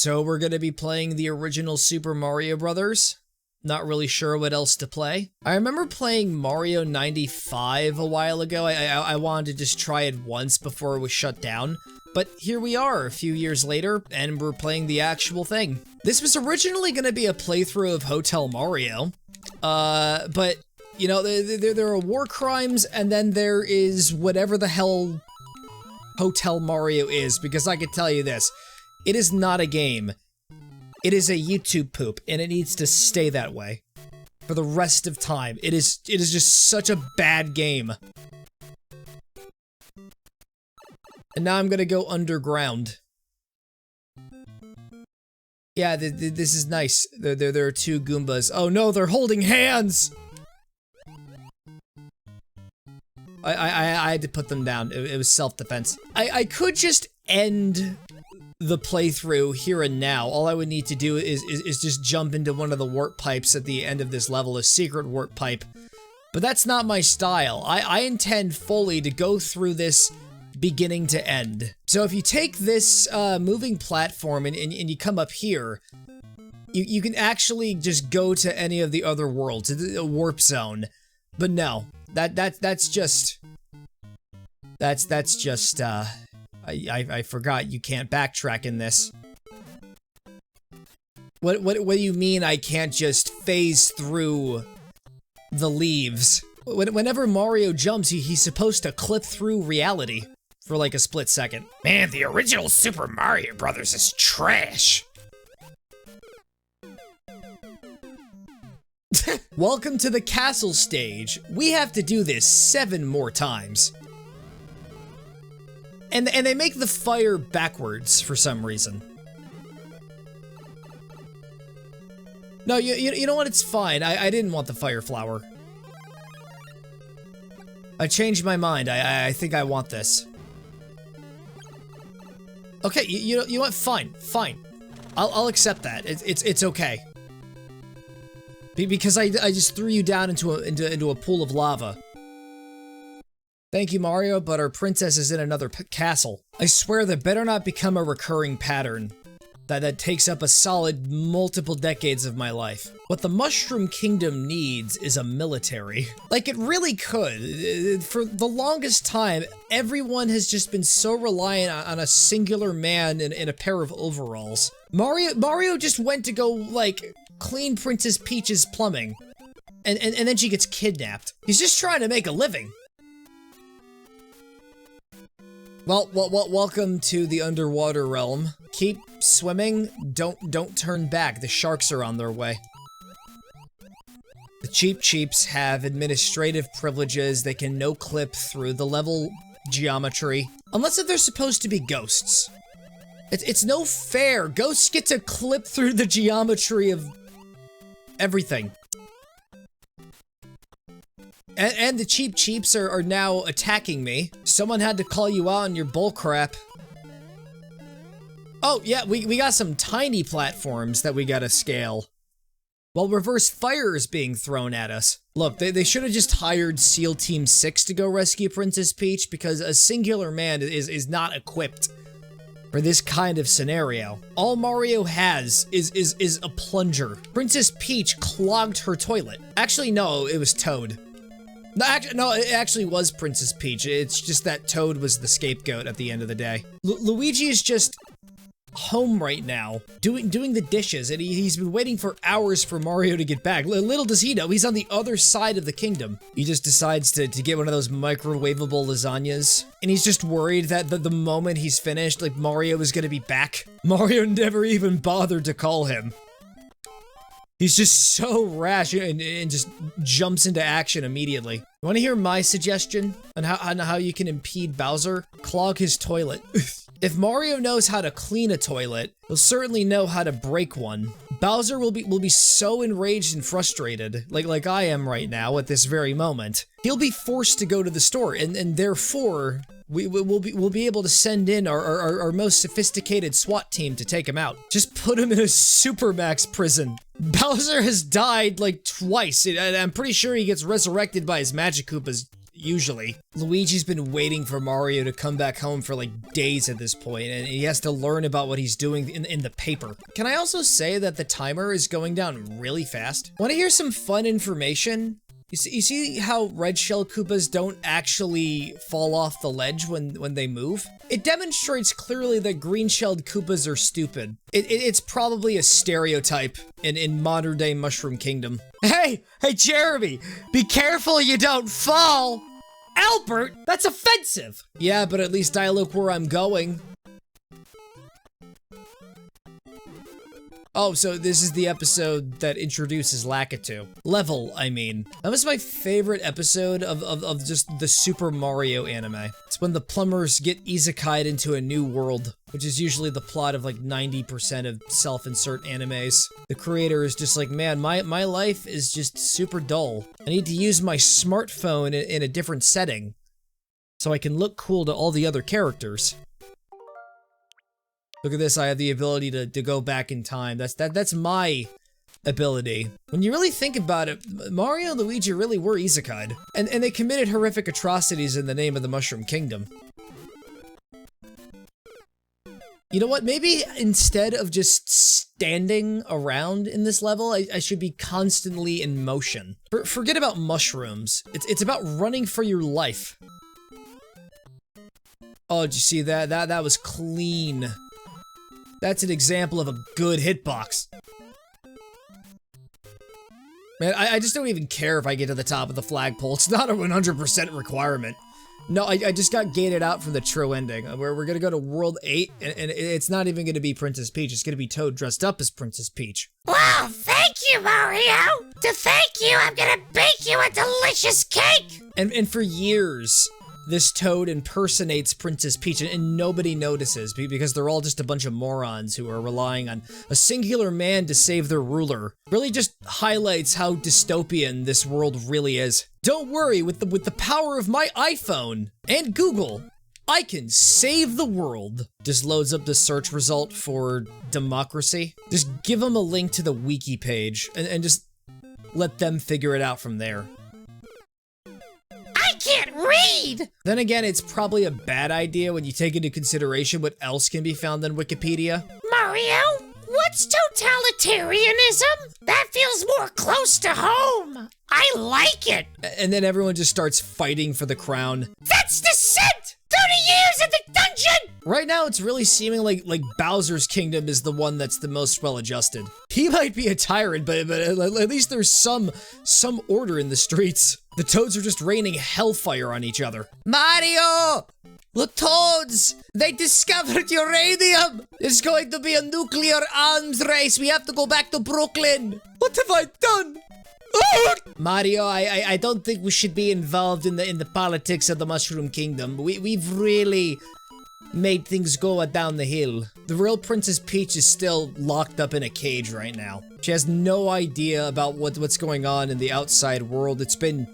So we're gonna be playing the original Super Mario Brothers. Not really sure what else to play. I remember playing Mario 95 a while ago. I wanted to just try it once before it was shut down. But here we are a few years later, and we're playing the actual thing. This was originally gonna be a playthrough of Hotel Mario. But, you know, there are war crimes, and then there is whatever the hell Hotel Mario is, because I can tell you this. It is not a game. It is a YouTube poop, and it needs to stay that way for the rest of time. It is just such a bad game. And now I'm gonna go underground. Yeah, this is nice. There are two Goombas. Oh no, they're holding hands! I had to put them down. It was self-defense. I could just end the playthrough here and now. All I would need to do is just jump into one of the warp pipes at the end of this level, a secret warp pipe. But that's not my style. I intend fully to go through this beginning to end. So if you take this moving platform and you come up here, you can actually just go to any of the other worlds, a warp zone. But no, that's just I forgot you can't backtrack in this. What do you mean I can't just phase through the leaves? Whenever Mario jumps, he's supposed to clip through reality for like a split second. Man, the original Super Mario Brothers is trash. Welcome to the castle stage. We have to do this 7 more times. And they make the fire backwards for some reason. No, you know what? It's fine. I didn't want the fire flower. I changed my mind. I think I want this. Okay, you know what? Fine. I'll accept that. It's okay. Because I just threw you down into a pool of lava. Thank you, Mario, but our princess is in another castle. I swear that better not become a recurring pattern that takes up a solid multiple decades of my life. What the Mushroom Kingdom needs is a military. Like, it really could. For the longest time, everyone has just been so reliant on a singular man in a pair of overalls. Mario just went to go, like, clean Princess Peach's plumbing. And then she gets kidnapped. He's just trying to make a living. Well, welcome to the underwater realm. Keep swimming, don't turn back, the sharks are on their way. The Cheep Cheeps have administrative privileges, they can no-clip through the level geometry. Unless if they're supposed to be ghosts. It's no fair, ghosts get to clip through the geometry of everything. And the Cheep Cheeps are now attacking me. Someone had to call you out on your bullcrap. Oh, yeah, we got some tiny platforms that we gotta scale. While reverse fire is being thrown at us. Look, they should have just hired SEAL Team 6 to go rescue Princess Peach, because a singular man is not equipped for this kind of scenario. All Mario has is a plunger. Princess Peach clogged her toilet. Actually, no, it was Toad. No, it actually was Princess Peach. It's just that Toad was the scapegoat at the end of the day. Luigi is just home right now, doing the dishes, and he's been waiting for hours for Mario to get back. Little does he know, he's on the other side of the kingdom. He just decides to get one of those microwavable lasagnas, and he's just worried that the moment he's finished, like, Mario is gonna be back. Mario never even bothered to call him. He's just so rash and just jumps into action immediately. You want to hear my suggestion on how you can impede Bowser? Clog his toilet. If Mario knows how to clean a toilet, he'll certainly know how to break one. Bowser will be so enraged and frustrated, like I am right now at this very moment. He'll be forced to go to the store, and therefore we'll be able to send in our most sophisticated SWAT team to take him out. Just put him in a Supermax prison. Bowser has died like twice, and I'm pretty sure he gets resurrected by his Magic Koopas usually. Luigi's been waiting for Mario to come back home for like days at this point, and he has to learn about what he's doing in the paper. Can I also say that the timer is going down really fast? Want to hear some fun information? You see how red shell Koopas don't actually fall off the ledge when they move? It demonstrates clearly that green-shelled Koopas are stupid. It's probably a stereotype in modern-day Mushroom Kingdom. Hey, Jeremy, be careful you don't fall! Albert, that's offensive! Yeah, but at least I look where I'm going. Oh, so this is the episode that introduces Lakitu. Level, I mean. That was my favorite episode of just the Super Mario anime. It's when the plumbers get isekai'd into a new world, which is usually the plot of like 90% of self-insert animes. The creator is just like, man, my life is just super dull. I need to use my smartphone in a different setting so I can look cool to all the other characters. Look at this, I have the ability to go back in time. That's my ability. When you really think about it, Mario and Luigi really were isekai'd. And they committed horrific atrocities in the name of the Mushroom Kingdom. You know what, maybe instead of just standing around in this level, I should be constantly in motion. Forget about mushrooms. It's about running for your life. Oh, did you see that? That was clean. That's an example of a good hitbox. Man, I just don't even care if I get to the top of the flagpole. It's not a 100% requirement. No, I just got gated out from the true ending. We're gonna go to World 8, and it's not even gonna be Princess Peach. It's gonna be Toad dressed up as Princess Peach. Well, thank you, Mario. To thank you, I'm gonna bake you a delicious cake. And for years, this Toad impersonates Princess Peach, and nobody notices because they're all just a bunch of morons who are relying on a singular man to save their ruler. Really just highlights how dystopian this world really is. Don't worry, with the power of my iPhone and Google, I can save the world. Just loads up the search result for democracy. Just give them a link to the wiki page and just let them figure it out from there. Can't read! Then again, it's probably a bad idea when you take into consideration what else can be found on Wikipedia. Mario, what's totalitarianism? That feels more close to home. I like it. And then everyone just starts fighting for the crown. That's descent! 30 years in the dungeon! Right now, it's really seeming like Bowser's Kingdom is the one that's the most well-adjusted. He might be a tyrant, but at least there's some order in the streets. The Toads are just raining hellfire on each other. Mario! The Toads! They discovered uranium! There's going to be a nuclear arms race. We have to go back to Brooklyn. What have I done? Mario, I don't think we should be involved in the politics of the Mushroom Kingdom. We've really made things go down the hill. The real Princess Peach is still locked up in a cage right now. She has no idea about what's going on in the outside world. It's been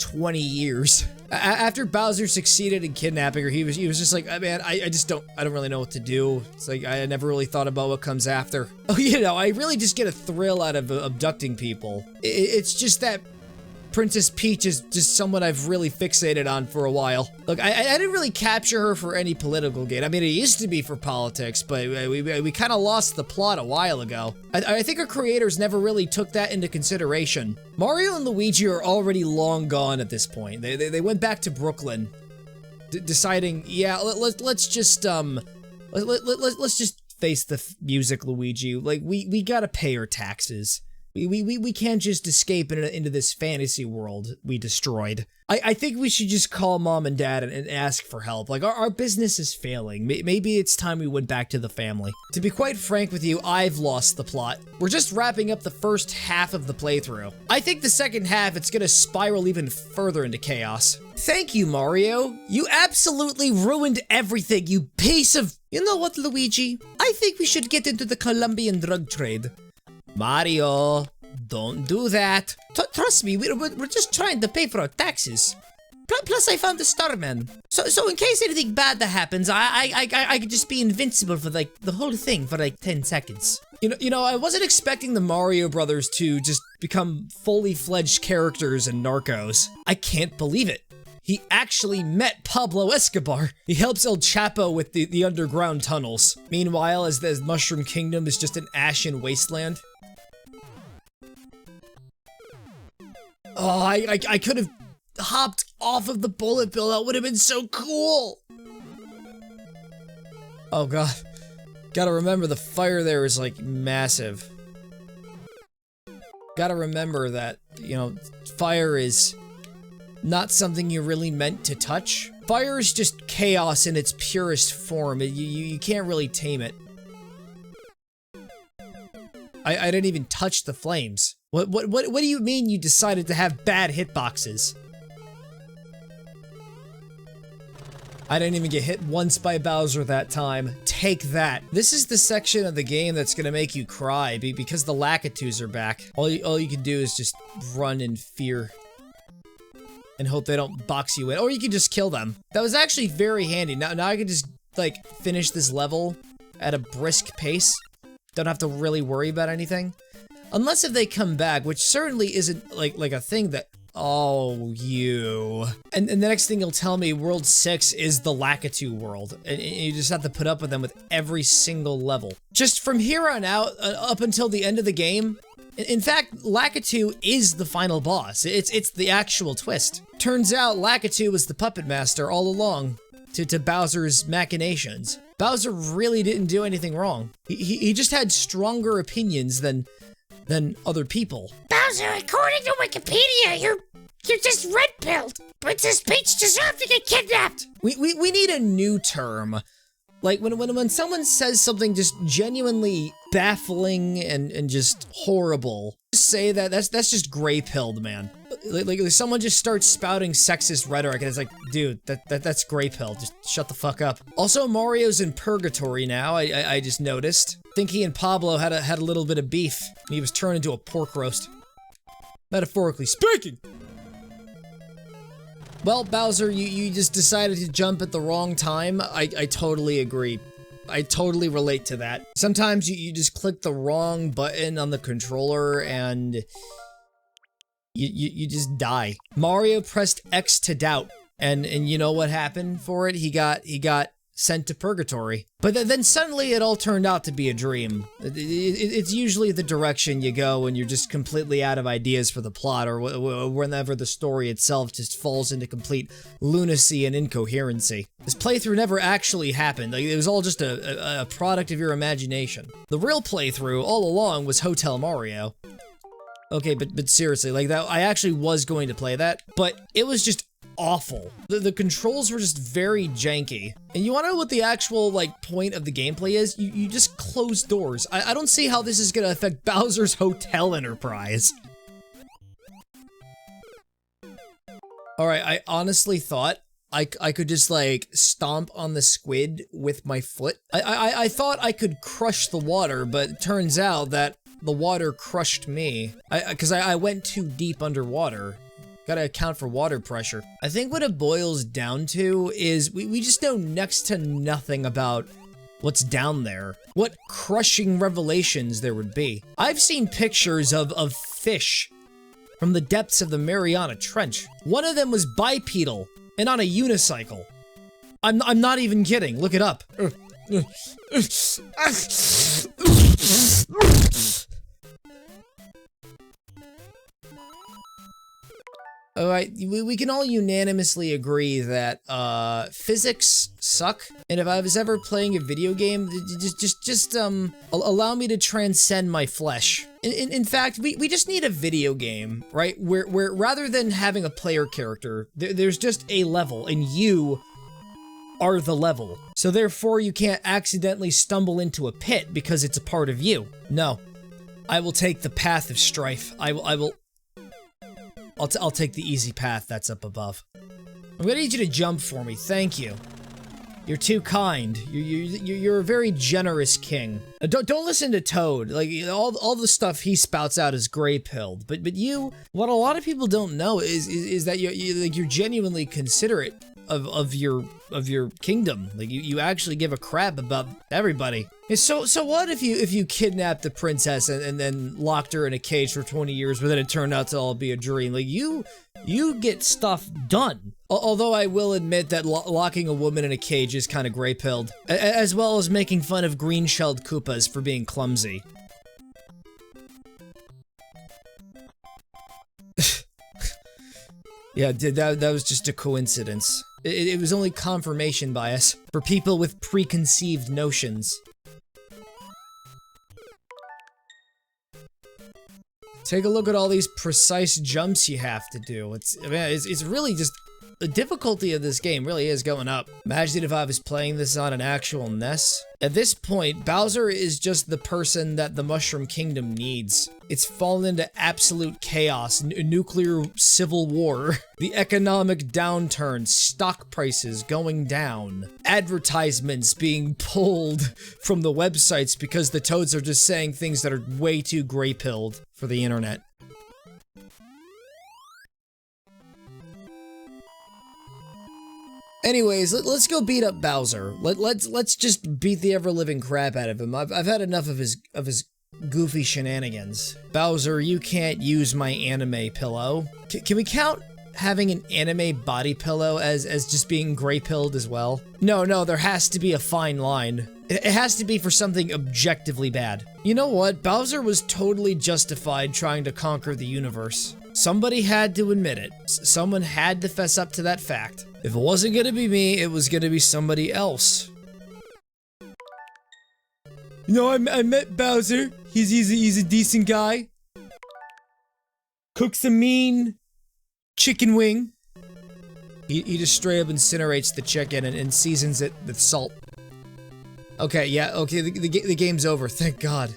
20 years. After Bowser succeeded in kidnapping her, he was just like, man, I don't really know what to do. It's like, I never really thought about what comes after. Oh, you know, I really just get a thrill out of abducting people. It's just that Princess Peach is just someone I've really fixated on for a while. Look, I didn't really capture her for any political gain. I mean, it used to be for politics, but we kind of lost the plot a while ago. I think our creators never really took that into consideration. Mario and Luigi are already long gone at this point. They went back to Brooklyn, deciding, yeah, let's just face the music, Luigi. Like, we gotta pay our taxes. We can't just escape into this fantasy world we destroyed. I think we should just call Mom and Dad and ask for help. Like, our business is failing. Maybe it's time we went back to the family. To be quite frank with you, I've lost the plot. We're just wrapping up the first half of the playthrough. I think the second half, it's gonna spiral even further into chaos. Thank you, Mario. You absolutely ruined everything, you piece of... You know what, Luigi? I think we should get into the Colombian drug trade. Mario, don't do that. Trust me, we're just trying to pay for our taxes. Plus, I found the Starman. So in case anything bad that happens, I could just be invincible for like the whole thing for like 10 seconds. You know, I wasn't expecting the Mario brothers to just become fully fledged characters in Narcos. I can't believe it. he actually met Pablo Escobar. He helps El Chapo with the underground tunnels. Meanwhile, as the Mushroom Kingdom is just an ashen wasteland. Oh, I could have hopped off of the bullet bill. That would have been so cool. Oh god. Gotta remember the fire there is like massive. Gotta remember that, you know, fire is not something you're really meant to touch. Fire is just chaos in its purest form. You can't really tame it. I didn't even touch the flames. What do you mean you decided to have bad hitboxes? I didn't even get hit once by Bowser that time. Take that. This is the section of the game that's gonna make you cry because the Lakitus are back. All you can do is just run in fear and hope they don't box you in, or you can just kill them. That was actually very handy. Now I can just like finish this level at a brisk pace. Don't have to really worry about anything. Unless if they come back, which certainly isn't like a thing that. Oh, you. And the next thing you'll tell me, World 6 is the Lakitu world. And you just have to put up with them with every single level. Just from here on out, up until the end of the game, in fact, Lakitu is the final boss. It's the actual twist. Turns out Lakitu was the puppet master all along to Bowser's machinations. Bowser really didn't do anything wrong. He just had stronger opinions than other people. Bowser, according to Wikipedia, you're just red-pilled. Princess Peach deserved to get kidnapped. We need a new term. Like when someone says something just genuinely baffling and just horrible, just say that's just gray-pilled, man. Like someone just starts spouting sexist rhetoric and it's like, dude, that's gray-pilled. Just shut the fuck up. Also, Mario's in purgatory now. I just noticed. I think he and Pablo had a little bit of beef. He was turned into a pork roast. Metaphorically speaking. Well, Bowser, you just decided to jump at the wrong time. I totally agree. I totally relate to that. Sometimes you just click the wrong button on the controller and you just die. Mario pressed X to doubt, and you know what happened for it? He got sent to purgatory. But then suddenly it all turned out to be a dream. It's usually the direction you go when you're just completely out of ideas for the plot, or whenever the story itself just falls into complete lunacy and incoherency. This playthrough never actually happened. Like, it was all just a product of your imagination. The real playthrough all along was Hotel Mario. Okay, but seriously, like that, I actually was going to play that, but it was just awful. The controls were just very janky. And you wanna know what the actual, like, point of the gameplay is? You just close doors. I don't see how this is gonna affect Bowser's hotel enterprise. Alright, I honestly thought I could just, like, stomp on the squid with my foot. I thought I could crush the water, but it turns out that the water crushed me. Because I went too deep underwater. Gotta account for water pressure. I think what it boils down to is we just know next to nothing about what's down there. What crushing revelations there would be. I've seen pictures of fish from the depths of the Mariana Trench. One of them was bipedal and on a unicycle. I'm not even kidding. Look it up. Alright, we can all unanimously agree that, physics suck, and if I was ever playing a video game, just allow me to transcend my flesh. In fact, we just need a video game, right, where rather than having a player character, there's just a level, and you are the level. So therefore, you can't accidentally stumble into a pit because it's a part of you. No. I will take the path of strife. I'll take the easy path that's up above. I'm gonna need you to jump for me, thank you. You're too kind. You're a very generous king. Don't listen to Toad. Like, all the stuff he spouts out is gray-pilled. But you, what a lot of people don't know is that you're genuinely considerate of your kingdom. Like, you actually give a crap about everybody. So what if you kidnapped the princess and then locked her in a cage for 20 years, but then it turned out to all be a dream? Like, you You get stuff done. Although I will admit that locking a woman in a cage is kind of gray-pilled, as well as making fun of green-shelled Koopas for being clumsy. Yeah, that was just a coincidence. It was only confirmation bias for people with preconceived notions. Take a look at all these precise jumps you have to do. It's really just... The difficulty of this game really is going up. Imagine if I was playing this on an actual NES. At this point, Bowser is just the person that the Mushroom Kingdom needs. It's fallen into absolute chaos, nuclear civil war, the economic downturn, stock prices going down, advertisements being pulled from the websites because the Toads are just saying things that are way too gray-pilled for the internet. Anyways, let's go beat up Bowser. Let's just beat the ever-living crap out of him. I've had enough of his goofy shenanigans. Bowser, you can't use my anime pillow. Can we count having an anime body pillow as just being gray-pilled as well? No, there has to be a fine line. It has to be for something objectively bad. You know what? Bowser was totally justified trying to conquer the universe. Somebody had to admit it. Someone had to fess up to that fact. If it wasn't gonna be me, it was gonna be somebody else. You know, I met Bowser. He's a decent guy. Cooks a mean chicken wing. He just straight up incinerates the chicken and seasons it with salt. Okay, yeah, okay, the game's over, thank God.